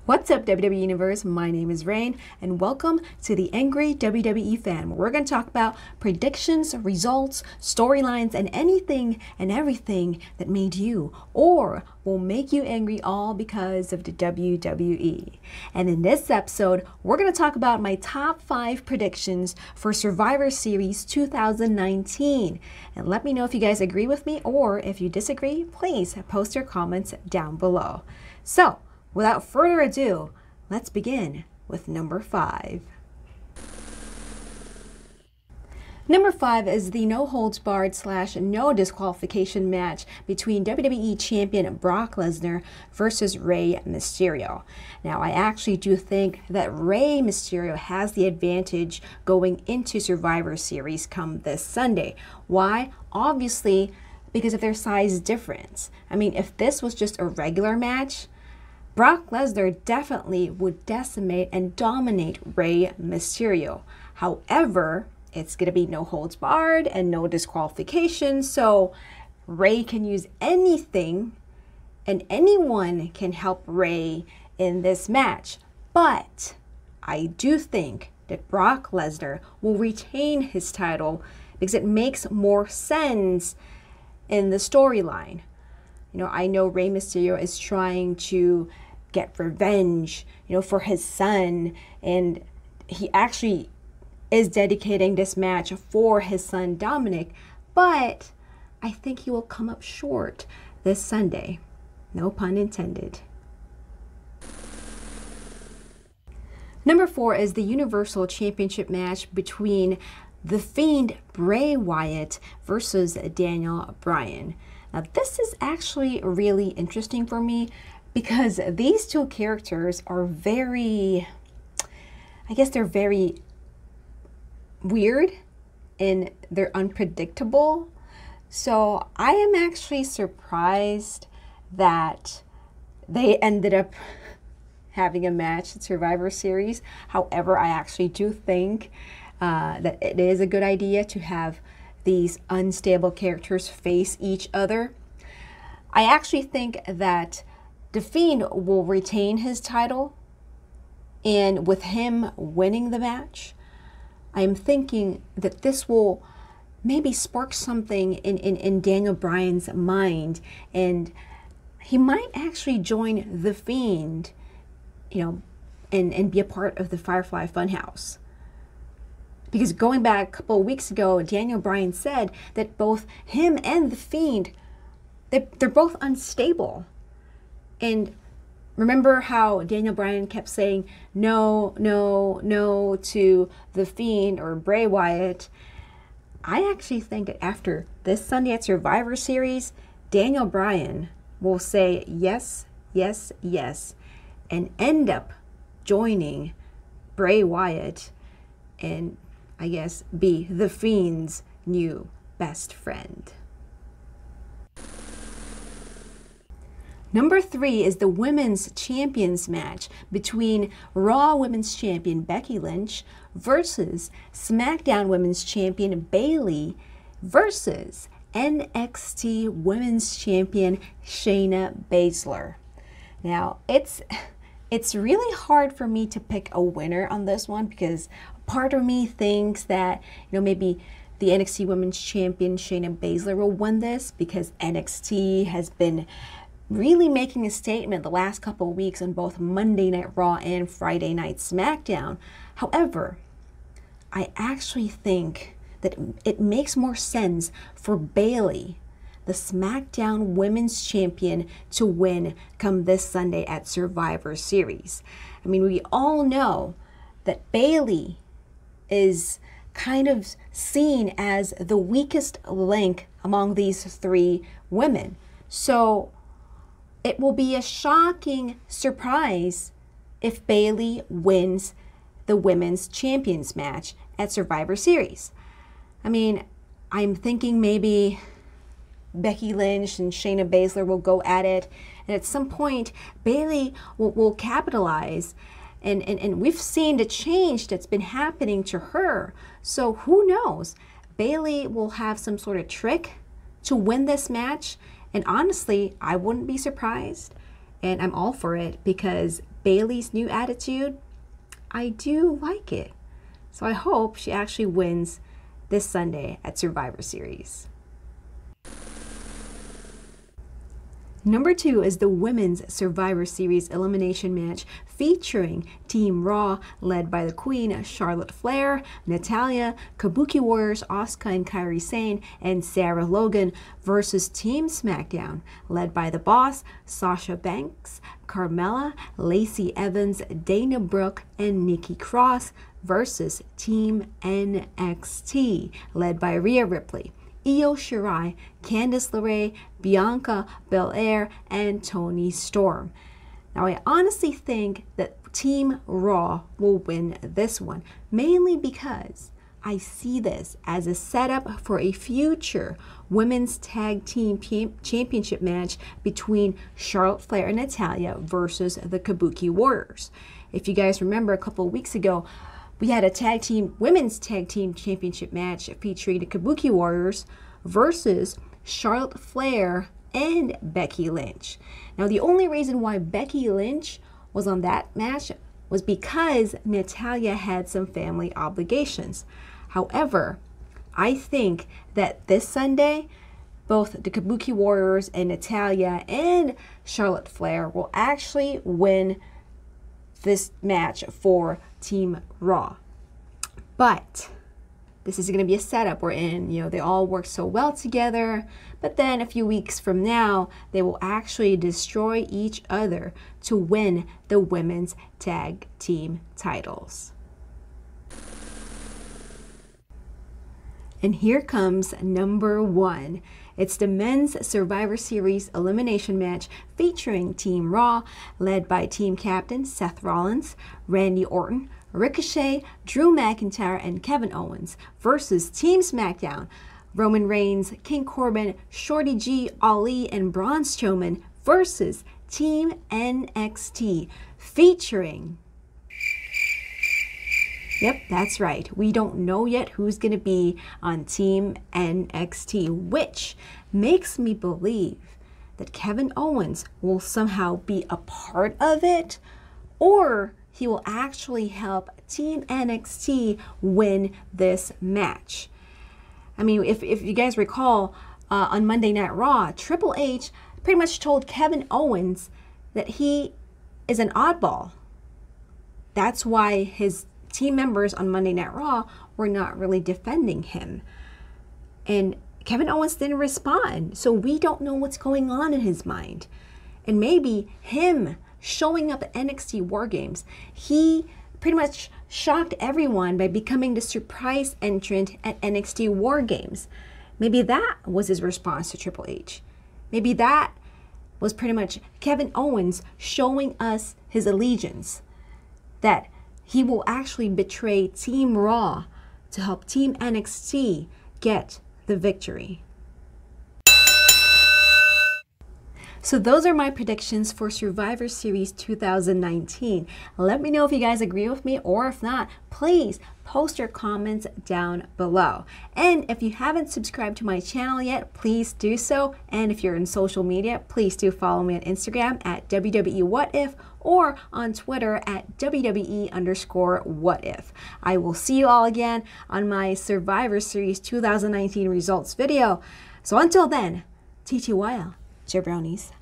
What's up, WWE Universe? My name is Rain, and welcome to the Angry WWE Fan, where we're going to talk about predictions, results, storylines, and anything and everything that made you or will make you angry, all because of the WWE. And in this episode, we're going to talk about my top 5 predictions for Survivor Series 2019. And let me know if you guys agree with me, or if you disagree, please post your comments down below. So, without further ado, let's begin with number 5. Number 5 is the no-holds-barred / no disqualification match between WWE Champion Brock Lesnar versus Rey Mysterio. Now, I actually do think that Rey Mysterio has the advantage going into Survivor Series come this Sunday. Why? Obviously, because of their size difference. I mean, if this was just a regular match, Brock Lesnar definitely would decimate and dominate Rey Mysterio. However, it's going to be no holds barred and no disqualification, so Rey can use anything and anyone can help Rey in this match. But I do think that Brock Lesnar will retain his title because it makes more sense in the storyline. You know, I know Rey Mysterio is trying to get revenge, for his son, and he actually is dedicating this match for his son Dominic, but I think he will come up short this Sunday. No pun intended. Number 4 is the Universal Championship match between The Fiend Bray Wyatt versus Daniel Bryan. Now, this is actually really interesting for me because these two characters are very weird and they're unpredictable. So I am actually surprised that they ended up having a match at Survivor Series. However, I actually do think that it is a good idea to have these unstable characters face each other. I actually think that The Fiend will retain his title, and with him winning the match, I'm thinking that this will maybe spark something in Daniel Bryan's mind, and he might actually join The Fiend, and be a part of the Firefly Funhouse. Because going back a couple of weeks ago, Daniel Bryan said that both him and The Fiend, they're both unstable. And remember how Daniel Bryan kept saying no, no, no to The Fiend or Bray Wyatt? I actually think that after this Sunday at Survivor Series, Daniel Bryan will say yes, yes, yes, and end up joining Bray Wyatt and, I guess, be The Fiend's new best friend. Number 3 is the Women's Champions match between Raw Women's Champion Becky Lynch versus SmackDown Women's Champion Bayley versus NXT Women's Champion Shayna Baszler. Now, it's really hard for me to pick a winner on this one because part of me thinks that, maybe the NXT Women's Champion Shayna Baszler will win this because NXT has been really making a statement the last couple of weeks on both Monday Night Raw and Friday Night SmackDown. However, I actually think that it makes more sense for Bayley, the SmackDown Women's Champion, to win come this Sunday at Survivor Series. I mean, we all know that Bayley is kind of seen as the weakest link among these 3 women. So it will be a shocking surprise if Bayley wins the Women's Champions match at Survivor Series. I mean, I'm thinking maybe Becky Lynch and Shayna Baszler will go at it, and at some point Bayley will capitalize, and we've seen the change that's been happening to her. So who knows? Bayley will have some sort of trick to win this match, and honestly, I wouldn't be surprised And I'm all for it because Bayley's new attitude, I do like it. So I hope she actually wins this Sunday at Survivor Series. Number 2 is the Women's Survivor Series elimination match featuring Team Raw, led by the Queen, Charlotte Flair, Natalya, Kabuki Warriors, Asuka and Kairi Sane, and Sarah Logan, versus Team SmackDown, led by the Boss, Sasha Banks, Carmella, Lacey Evans, Dana Brooke, and Nikki Cross, versus Team NXT, led by Rhea Ripley, Io Shirai, Candice LeRae, Bianca Belair, and Toni Storm. Now, I honestly think that Team Raw will win this one, mainly because I see this as a setup for a future Women's Tag Team Championship match between Charlotte Flair and Natalya versus the Kabuki Warriors. If you guys remember, a couple of weeks ago, we had a Women's Tag Team Championship match featuring the Kabuki Warriors versus Charlotte Flair and Becky Lynch. Now, the only reason why Becky Lynch was on that match was because Natalya had some family obligations. However, I think that this Sunday, both the Kabuki Warriors and Natalya and Charlotte Flair will actually win this match for Team Raw. But this is going to be a setup wherein, they all work so well together, but then a few weeks from now, they will actually destroy each other to win the women's tag team titles. And here comes number 1. It's the Men's Survivor Series elimination match featuring Team Raw, led by team captain Seth Rollins, Randy Orton, Ricochet, Drew McIntyre, and Kevin Owens, versus Team SmackDown, Roman Reigns, King Corbin, Shorty G, Ali, and Braun Strowman, versus Team NXT, featuring... Yep, that's right. We don't know yet who's going to be on Team NXT, which makes me believe that Kevin Owens will somehow be a part of it, or he will actually help Team NXT win this match. I mean, if you guys recall, on Monday Night Raw, Triple H pretty much told Kevin Owens that he is an oddball. That's why his team members on Monday Night Raw were not really defending him. And Kevin Owens didn't respond. So we don't know what's going on in his mind. And maybe him showing up at NXT War Games, he pretty much shocked everyone by becoming the surprise entrant at NXT War Games. Maybe that was his response to Triple H. Maybe that was pretty much Kevin Owens showing us his allegiance, that he will actually betray Team Raw to help Team NXT get the victory. So those are my predictions for Survivor Series 2019. Let me know if you guys agree with me, or if not, please post your comments down below. And if you haven't subscribed to my channel yet, please do so. And if you're in social media, please do follow me on Instagram at WWEWhatIf or on Twitter at WWE_WhatIf. I will see you all again on my Survivor Series 2019 results video. So until then, TTYL. Brownies.